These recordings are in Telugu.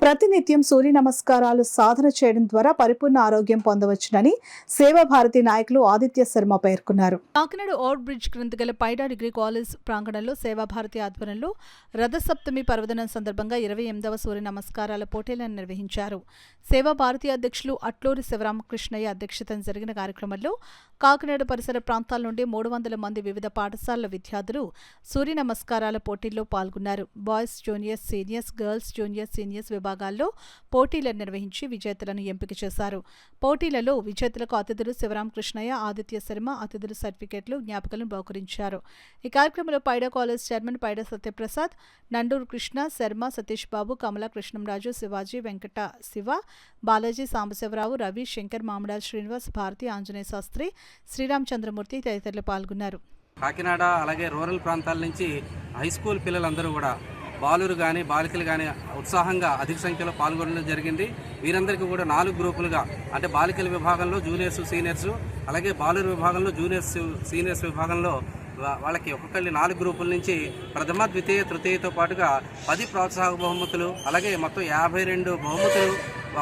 ప్రతినిత్యం సూర్య నమస్కారాలు సాధన చేయడం ద్వారా పరిపూర్ణ ఆరోగ్యం పొందవచ్చునని సేవా భారతి నాయకులు ఆదిత్య శర్మ పేర్కొన్నారు. కాకినాడ ఓవర్ బ్రిడ్జ్ క్రింద గల పైడా డిగ్రీ కాలేజ్ ప్రాంగణంలో సేవా భారతి ఆధ్వర్యంలో రథసప్తమి పర్వదినం సందర్భంగా 28వ సూర్య నమస్కారాల పోటీలను నిర్వహించారు. సేవా భారతి అధ్యక్షులు అట్లూరి శివరామకృష్ణయ్య అధ్యక్షతన జరిగిన కార్యక్రమంలో కాకినాడ పరిసర ప్రాంతాల నుండి 300 మంది వివిధ పాఠశాలల విద్యార్థులు సూర్య నమస్కారాల పోటీల్లో పాల్గొన్నారు. Boys juniors seniors, girls juniors seniors విభాగాల్లో పోటీలను నిర్వహించి విజేతలను ఎంపిక చేశారు. పోటీలలో విజేతలకు అతిథులు శివరామకృష్ణయ్య, ఆదిత్య శర్మ అతిథులు సర్టిఫికెట్లు, జ్ఞాపకాలను బహుకరించారు. ఈ కార్యక్రమంలో పైడా కాలేజ్ చైర్మన్ పైడా సత్యప్రసాద్, నండూరు కృష్ణ, శర్మ, సతీష్ బాబు, కమల, కృష్ణంరాజు, శివాజీ, వెంకట శివ, బాలాజీ, సాంబశివరావు, రవి, శంకర్, మామిడాల్ శ్రీనివాస్, భారతి, ఆంజనేయ శాస్త్రి, శ్రీరామచంద్రమూర్తి తదితరులు పాల్గొన్నారు. కాకినాడ అలాగే రూరల్ ప్రాంతాల నుంచి హై స్కూల్ పిల్లలందరూ కూడా బాలురు కానీ బాలికలు కానీ ఉత్సాహంగా అధిక సంఖ్యలో పాల్గొనడం జరిగింది. వీరందరికీ కూడా 4 గ్రూపులుగా, అంటే బాలికల విభాగంలో జూనియర్స్ సీనియర్స్, అలాగే బాలురు విభాగంలో జూనియర్స్ సీనియర్స్ విభాగంలో వాళ్ళకి ఒక్కొక్కరి 4 గ్రూపుల నుంచి ప్రథమ, ద్వితీయ, తృతీయతో పాటుగా 10 ప్రోత్సాహక బహుమతులు, అలాగే మొత్తం 52 బహుమతులు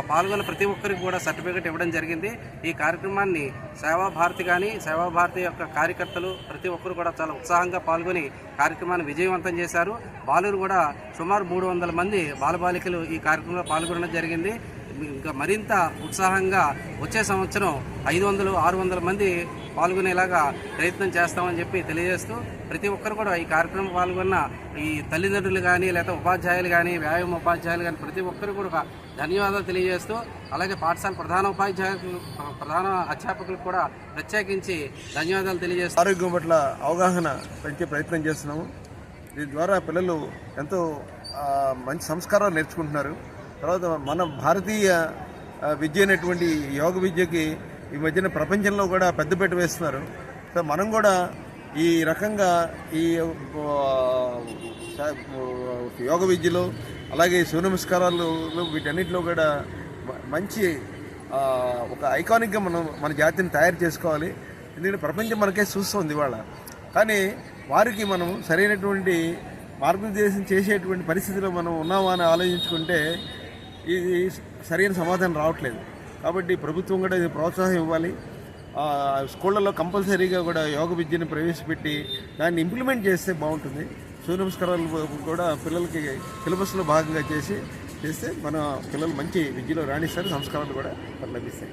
పాల్గొన్న ప్రతి ఒక్కరికి కూడా సర్టిఫికెట్ ఇవ్వడం జరిగింది. ఈ కార్యక్రమాన్ని సేవా భారతి కానీ సేవా భారతి యొక్క కార్యకర్తలు ప్రతి ఒక్కరు కూడా చాలా ఉత్సాహంగా పాల్గొని కార్యక్రమాన్ని విజయవంతం చేశారు. బాలురు కూడా సుమారు 300 మంది బాలబాలికలు ఈ కార్యక్రమంలో పాల్గొనడం జరిగింది. ఇంకా మరింత ఉత్సాహంగా వచ్చే సంవత్సరం 500-600 మంది పాల్గొనేలాగా ప్రయత్నం చేస్తామని చెప్పి తెలియజేస్తూ ప్రతి ఒక్కరు కూడా ఈ కార్యక్రమం పాల్గొన్న ఈ తల్లిదండ్రులు కానీ లేదా ఉపాధ్యాయులు కానీ వ్యాయామ ఉపాధ్యాయులు కానీ ప్రతి ఒక్కరు కూడా ధన్యవాదాలు తెలియజేస్తూ, అలాగే పాఠశాల ప్రధాన అధ్యాపకులకు కూడా ప్రత్యేకించి ధన్యవాదాలు తెలియజేస్తూ ఆరోగ్యం పట్ల అవగాహన పెంచే ప్రయత్నం చేస్తున్నాము. దీని ద్వారా పిల్లలు ఎంతో మంచి సంస్కారాలు నేర్చుకుంటున్నారు. తర్వాత మన భారతీయ విద్య అయినటువంటి యోగ విద్యకి ఈ మధ్యన ప్రపంచంలో కూడా పెద్దపీట వేస్తున్నారు. సో మనం కూడా ఈ రకంగా ఈ యోగ విద్యలో అలాగే సూర్య నమస్కారాలు వీటన్నిటిలో కూడా మంచి ఒక ఐకానిక్గా మనం మన జాతిని తయారు చేసుకోవాలి. ఎందుకంటే ప్రపంచం మనకే చూస్తుంది ఇవాళ. కానీ వారికి మనం సరైనటువంటి మార్గనిర్దేశం చేసేటువంటి పరిస్థితిలో మనం ఉన్నామా అని ఆలోచించుకుంటే ఇది సరైన సమాధానం రావట్లేదు. కాబట్టి ప్రభుత్వం కూడా ఇది ప్రోత్సాహం ఇవ్వాలి. స్కూళ్ళలో కంపల్సరీగా కూడా యోగ విద్యను ప్రవేశపెట్టి దాన్ని ఇంప్లిమెంట్ చేస్తే బాగుంటుంది. సూర్య నమస్కారాలు కూడా పిల్లలకి సిలబస్లో భాగంగా చేస్తే మన పిల్లలు మంచి విద్యలో రాణిస్తారు, సంస్కారాలు కూడా లభిస్తాయి.